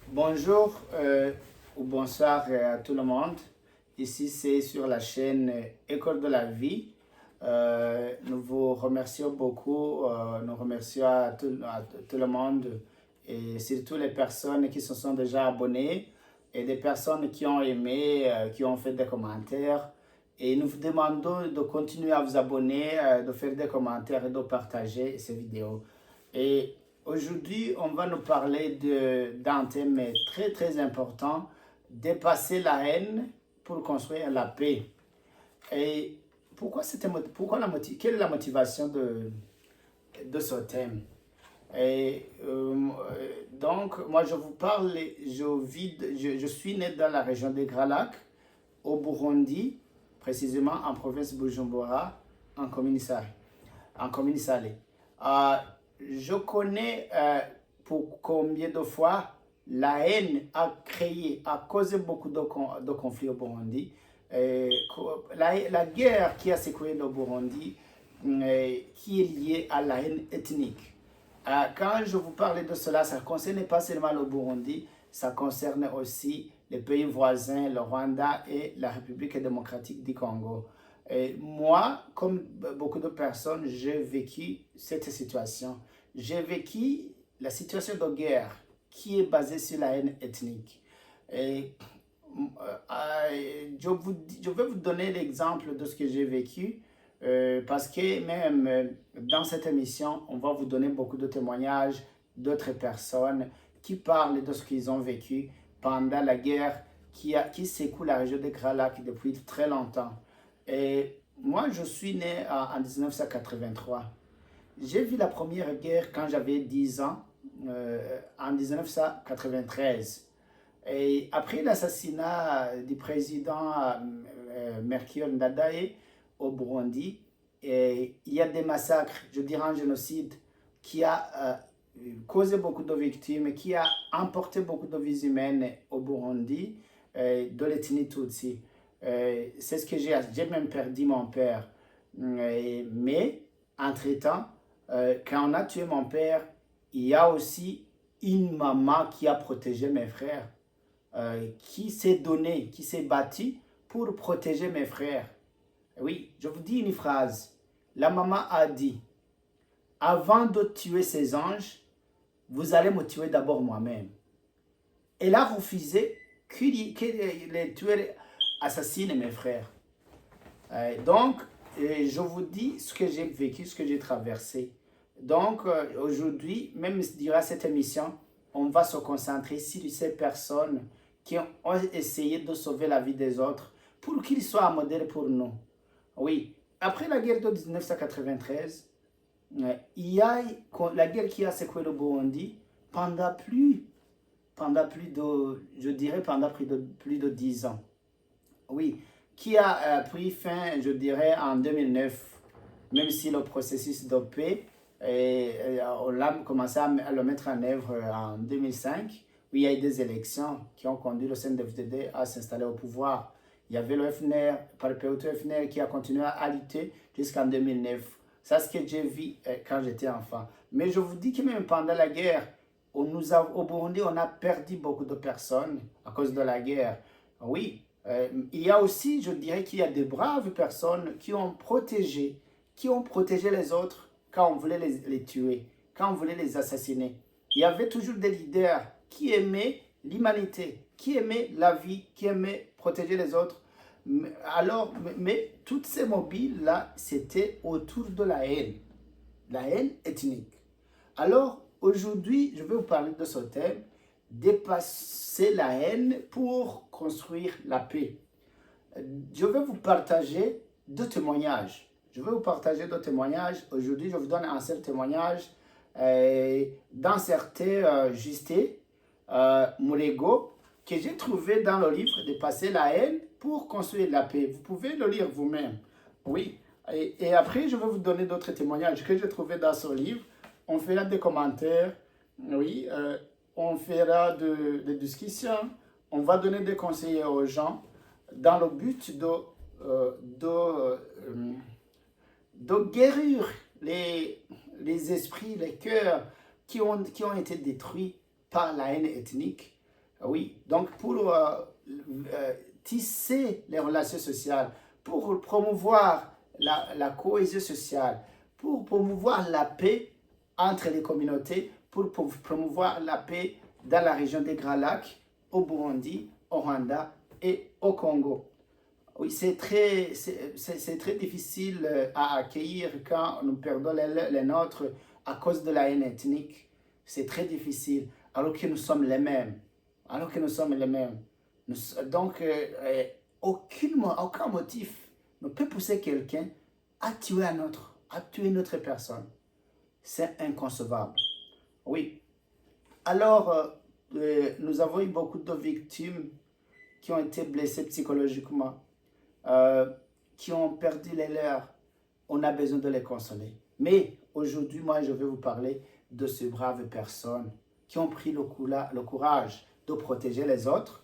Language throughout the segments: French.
Bonjour ou bonsoir à tout le monde. Ici, c'est sur la chaîne École de la vie. Nous vous remercions beaucoup. Nous remercions à tout le monde et surtout les personnes qui se sont déjà abonnées et des personnes qui ont aimé, qui ont fait des commentaires. Et nous vous demandons de continuer à vous abonner, de faire des commentaires et de partager ces vidéos. Et aujourd'hui, on va nous parler d'un thème très très important, dépasser la haine pour construire la paix. Et quelle est la motivation de ce thème? Donc, moi je vous parle, je suis né dans la région de Gralac, au Burundi, précisément en province de Bujumbura, en commune Salé. Je connais pour combien de fois la haine a causé beaucoup de conflits au Burundi. La guerre qui a secoué le Burundi, qui est liée à la haine ethnique. Quand je vous parlais de cela, ça ne concerne pas seulement le Burundi, ça concerne aussi les pays voisins, le Rwanda et la République démocratique du Congo. Et moi, comme beaucoup de personnes, j'ai vécu cette situation. J'ai vécu la situation de guerre qui est basée sur la haine ethnique. Et, je vais vous donner l'exemple de ce que j'ai vécu parce que même dans cette émission, on va vous donner beaucoup de témoignages d'autres personnes qui parlent de ce qu'ils ont vécu pendant la guerre qui secoue la région de Gralac depuis très longtemps. Et moi, je suis né en 1983. J'ai vu la première guerre quand j'avais 10 ans, en 1993. Et après l'assassinat du président Melchior Ndadaye au Burundi, il y a des massacres, je dirais un génocide, qui a causé beaucoup de victimes, qui a emporté beaucoup de vies humaines au Burundi, de l'ethnie Tutsi. C'est ce que j'ai même perdu mon père. Mais, entre-temps, quand on a tué mon père, il y a aussi une maman qui a protégé mes frères, qui s'est donnée, qui s'est battue pour protéger mes frères. Oui, je vous dis une phrase. La maman a dit, avant de tuer ces anges, vous allez me tuer d'abord moi-même. Elle a refusé que les tueurs assassinent mes frères. Donc, je vous dis ce que j'ai vécu, ce que j'ai traversé. Donc, aujourd'hui, même durant cette émission, on va se concentrer sur ces personnes qui ont essayé de sauver la vie des autres pour qu'ils soient un modèle pour nous. Oui, après la guerre de 1993, il y a la guerre qui a secoué le Burundi pendant plus de, je dirais, pendant plus de 10 ans. Oui, qui a pris fin, je dirais, en 2009, même si le processus de paix, on a commencé à le mettre en œuvre en 2005, où il y a eu des élections qui ont conduit le CNDD-FDD à s'installer au pouvoir. Il y avait le FNR, par le FNR, qui a continué à lutter jusqu'en 2009. C'est ce que j'ai vu quand j'étais enfant. Mais je vous dis que même pendant la guerre, au Burundi, on a perdu beaucoup de personnes à cause de la guerre. Oui, il y a aussi, je dirais qu'il y a des braves personnes qui ont protégé les autres quand on voulait les tuer, quand on voulait les assassiner. Il y avait toujours des leaders qui aimaient l'humanité, qui aimaient la vie, qui aimaient protéger les autres. Mais toutes ces mobiles-là, c'était autour de la haine ethnique. Alors, aujourd'hui, je vais vous parler de ce thème, dépasser la haine pour construire la paix. Je vais vous partager deux témoignages. Aujourd'hui, je vous donne un seul témoignage d'un certain Justé Moulego que j'ai trouvé dans le livre Dépasser la haine pour construire la paix. Vous pouvez le lire vous-même. Oui. Et après, je vais vous donner d'autres témoignages que j'ai trouvés dans ce livre. On fera des commentaires. Oui. On fera des discussions. On va donner des conseils aux gens dans le but de guérir les esprits, les cœurs qui ont été détruits par la haine ethnique. Oui, donc pour tisser les relations sociales, pour promouvoir la cohésion sociale, pour promouvoir la paix entre les communautés, pour promouvoir la paix dans la région des Grands Lacs, au Burundi, au Rwanda et au Congo. Oui, c'est très difficile à accueillir quand nous perdons les nôtres à cause de la haine ethnique. C'est très difficile, alors que nous sommes les mêmes. Alors que nous sommes les mêmes. Donc, aucun motif ne peut pousser quelqu'un à tuer à tuer une autre personne. C'est inconcevable. Oui. Alors, nous avons eu beaucoup de victimes qui ont été blessées psychologiquement, qui ont perdu les leurs. On a besoin de les consoler. Mais aujourd'hui, moi, je vais vous parler de ces braves personnes qui ont pris le courage de protéger les autres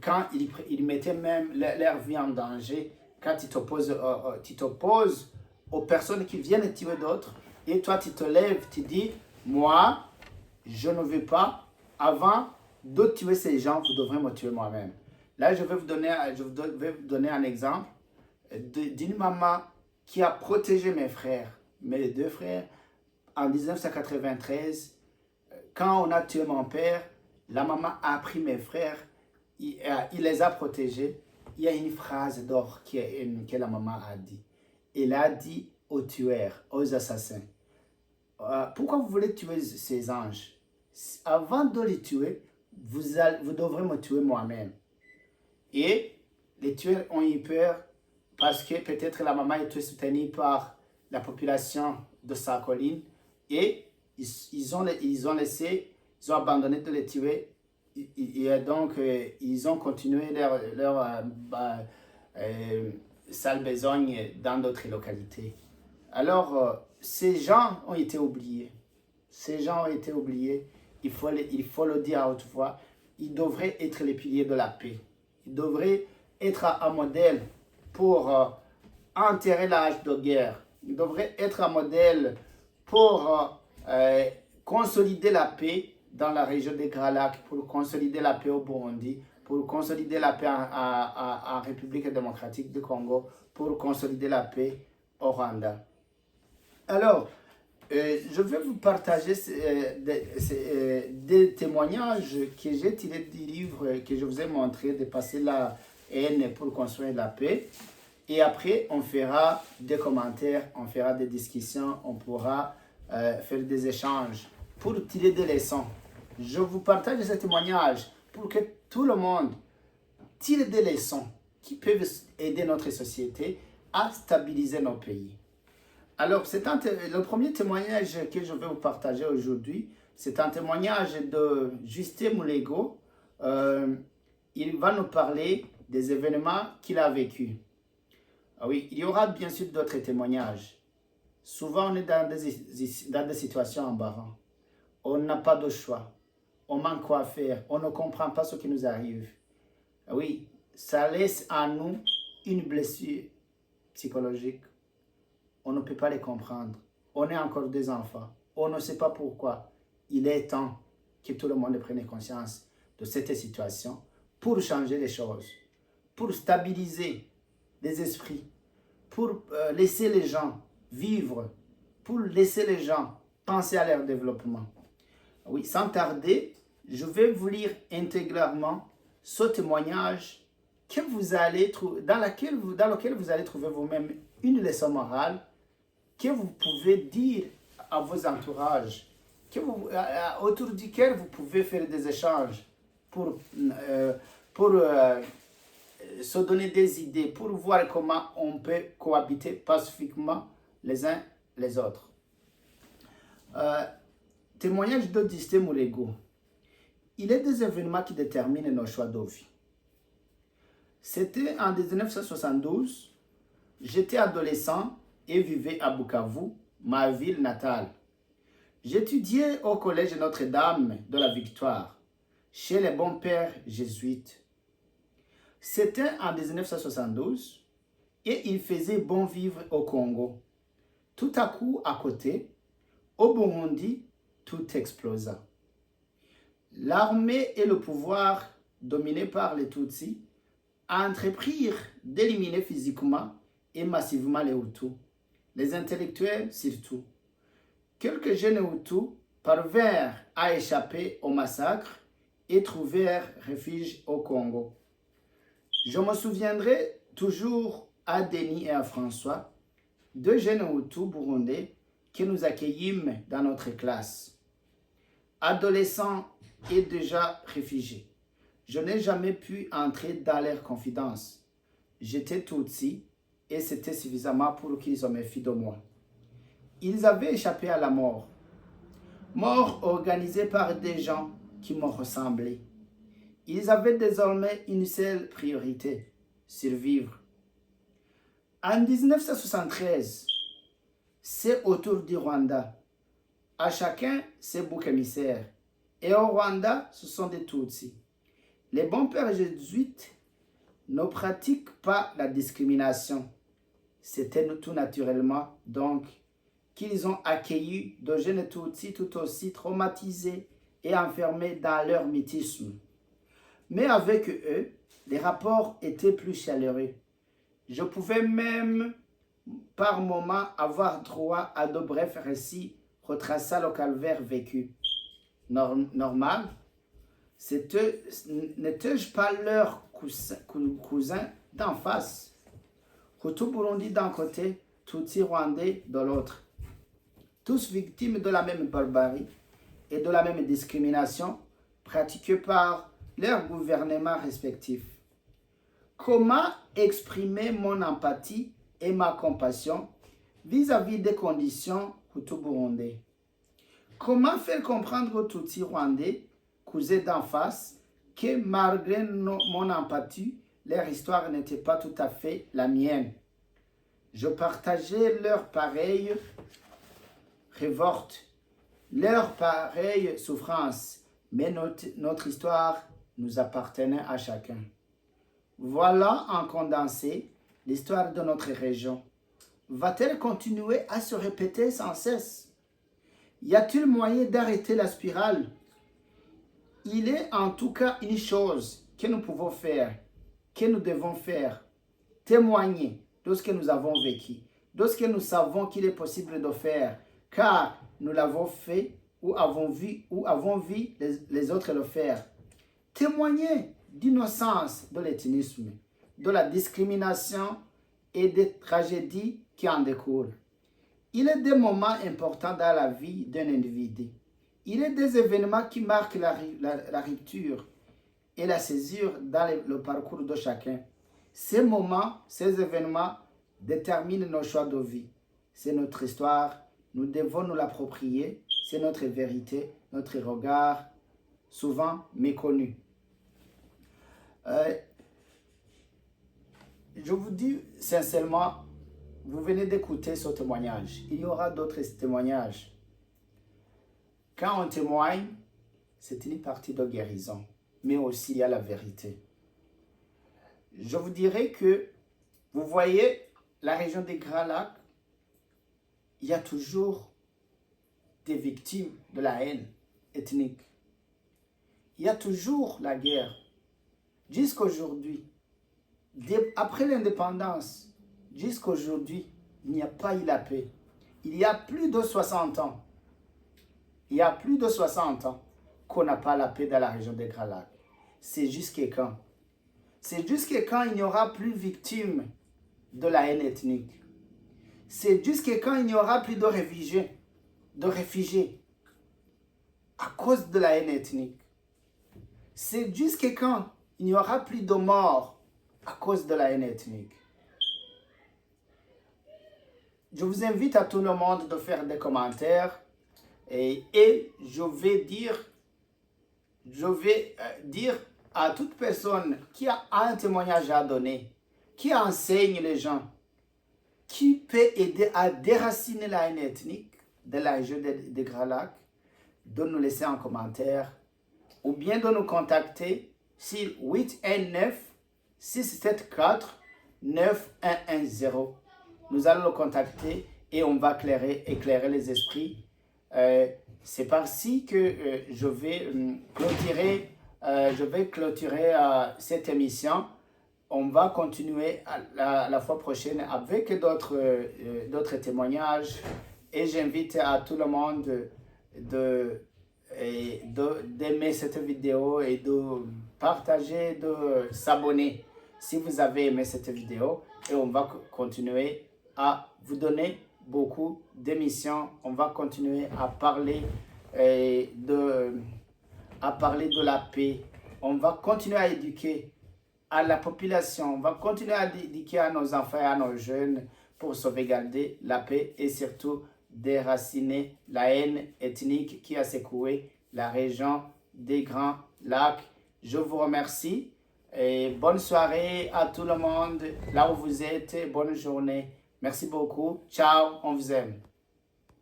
quand ils mettaient même leur vie en danger, quand tu t'opposes aux personnes qui viennent tuer d'autres, et toi tu te lèves, tu dis, moi, je ne veux pas, avant de tuer ces gens, vous devrez me tuer moi-même. Là, je vais vous donner un exemple d'une maman qui a protégé mes deux frères, en 1993. Quand on a tué mon père, la maman a pris mes frères, il les a protégés. Il y a une phrase d'or que la maman a dit. Elle a dit aux tueurs, aux assassins, pourquoi vous voulez tuer ces anges? Avant de les tuer, vous devrez me tuer moi-même. Et les tueurs ont eu peur parce que peut-être la maman était soutenue par la population de sa colline et ils ont abandonné de les tuer et donc ils ont continué leur sale besogne dans d'autres localités. Alors, ces gens ont été oubliés. Ces gens ont été oubliés. Il faut le dire à haute voix. Ils devraient être les piliers de la paix. Ils devraient être un modèle pour enterrer l'âge de guerre. Ils devraient être un modèle pour consolider la paix dans la région des Grands Lacs, pour consolider la paix au Burundi, pour consolider la paix en République démocratique du Congo, pour consolider la paix au Rwanda. Alors, je vais vous partager des témoignages que j'ai tirés du livre que je vous ai montré, Dépasser la haine pour construire la paix. Et après, on fera des commentaires, on fera des discussions, on pourra faire des échanges pour tirer des leçons. Je vous partage ces témoignages pour que tout le monde tire des leçons qui peuvent aider notre société à stabiliser nos pays. Alors, le premier témoignage que je vais vous partager aujourd'hui, c'est un témoignage de Justin Mulego. Il va nous parler des événements qu'il a vécus. Ah oui, il y aura bien sûr d'autres témoignages. Souvent, on est dans des situations embarrassantes. On n'a pas de choix. On manque quoi faire. On ne comprend pas ce qui nous arrive. Ah oui, ça laisse en nous une blessure psychologique. On ne peut pas les comprendre. On est encore des enfants. On ne sait pas pourquoi. Il est temps que tout le monde prenne conscience de cette situation pour changer les choses, pour stabiliser les esprits, pour laisser les gens vivre, pour laisser les gens penser à leur développement. Oui, sans tarder, je vais vous lire intégralement ce témoignage que vous allez dans lequel vous allez trouver vous-même une leçon morale que vous pouvez dire à vos entourages, autour duquel vous pouvez faire des échanges pour se donner des idées, pour voir comment on peut cohabiter pacifiquement les uns les autres. Témoignage de Justin Mulego. Il est des événements qui déterminent nos choix de vie. C'était en 1972. J'étais adolescent et vivais à Bukavu, ma ville natale. J'étudiais au collège Notre-Dame de la Victoire, chez les bons pères jésuites. C'était en 1972 et il faisait bon vivre au Congo. Tout à coup, à côté, au Burundi, tout explosa. l'armée et le pouvoir dominé par les Tutsis entreprirent d'éliminer physiquement et massivement les Hutus, les intellectuels surtout. Quelques jeunes Hutus parvinrent à échapper au massacre et trouvèrent refuge au Congo. Je me souviendrai toujours à Denis et à François, deux jeunes Hutus burundais que nous accueillîmes dans notre classe. Adolescents et déjà réfugiés. Je n'ai jamais pu entrer dans leur confidence. J'étais Tutsi et c'était suffisamment pour qu'ils se méfient de moi. Ils avaient échappé à la mort. Mort organisée par des gens qui me ressemblaient. Ils avaient désormais une seule priorité, survivre. En 1973, c'est au tour du Rwanda. À chacun ses boucs émissaires. Et au Rwanda, ce sont des Tutsis. Les bons pères jésuites ne pratiquent pas la discrimination. C'était tout naturellement, donc, qu'ils ont accueilli de jeunes Tutsis tout aussi traumatisés et enfermés dans leur mutisme. Mais avec eux, les rapports étaient plus chaleureux. Je pouvais même, par moments, avoir droit à de brefs récits retraçant le calvaire vécu. Normal, n'étais-je pas leur cousin d'en face? Hutu Burundi d'un côté, Tutsi Rwandais de l'autre. Tous victimes de la même barbarie et de la même discrimination pratiquée par leurs gouvernements respectifs. Comment exprimer mon empathie et ma compassion vis-à-vis des conditions Hutu burundais? Comment faire comprendre aux Tutsis rwandais, cousins d'en face, que malgré mon empathie, leur histoire n'était pas tout à fait la mienne? Je partageais leur pareille révolte, leur pareille souffrance, mais notre histoire nous appartenait à chacun. Voilà en condensé l'histoire de notre région. Va-t-elle continuer à se répéter sans cesse? Y a-t-il moyen d'arrêter la spirale? Il est en tout cas une chose que nous pouvons faire, que nous devons faire, témoigner de ce que nous avons vécu, de ce que nous savons qu'il est possible de faire, car nous l'avons fait ou avons vu les autres le faire. Témoigner d'innocence de l'ethnisme, de la discrimination et des tragédies qui en découlent. Il est des moments importants dans la vie d'un individu. Il est des événements qui marquent la rupture et la césure dans le parcours de chacun. Ces moments, ces événements déterminent nos choix de vie. C'est notre histoire, nous devons nous l'approprier, c'est notre vérité, notre regard, souvent méconnu. Je vous dis sincèrement, vous venez d'écouter ce témoignage. Il y aura d'autres témoignages. Quand on témoigne, c'est une partie de guérison, mais aussi il y a la vérité. Je vous dirais que, vous voyez, la région des Grands Lacs, il y a toujours des victimes de la haine ethnique. Il y a toujours la guerre. Jusqu'à aujourd'hui, après l'indépendance, jusqu'à aujourd'hui, il n'y a pas eu la paix. Il y a plus de 60 ans. Il y a plus de 60 ans qu'on n'a pas la paix dans la région des Grands Lacs. C'est jusqu'à quand? C'est jusqu'à quand il n'y aura plus de victimes de la haine ethnique? C'est jusqu'à quand il n'y aura plus de réfugiés à cause de la haine ethnique? C'est jusqu'à quand il n'y aura plus de morts à cause de la haine ethnique? Je vous invite à tout le monde de faire des commentaires et je vais dire à toute personne qui a un témoignage à donner, qui enseigne les gens, qui peut aider à déraciner la haine ethnique de la région des Grands Lacs, de nous laisser un commentaire ou bien de nous contacter sur 819-674-9110. Nous allons le contacter et on va éclairer les esprits c'est par-ci que je vais clôturer cette émission. On va continuer la fois prochaine avec d'autres témoignages et j'invite à tout le monde d'aimer cette vidéo et de partager, de s'abonner si vous avez aimé cette vidéo et on va continuer à vous donner beaucoup d'émissions. On va continuer à parler de la paix. On va continuer à éduquer à la population. On va continuer à éduquer à nos enfants et à nos jeunes pour sauvegarder la paix et surtout déraciner la haine ethnique qui a secoué la région des Grands Lacs. Je vous remercie et bonne soirée à tout le monde là où vous êtes. Bonne journée. Merci beaucoup. Ciao, on vous aime.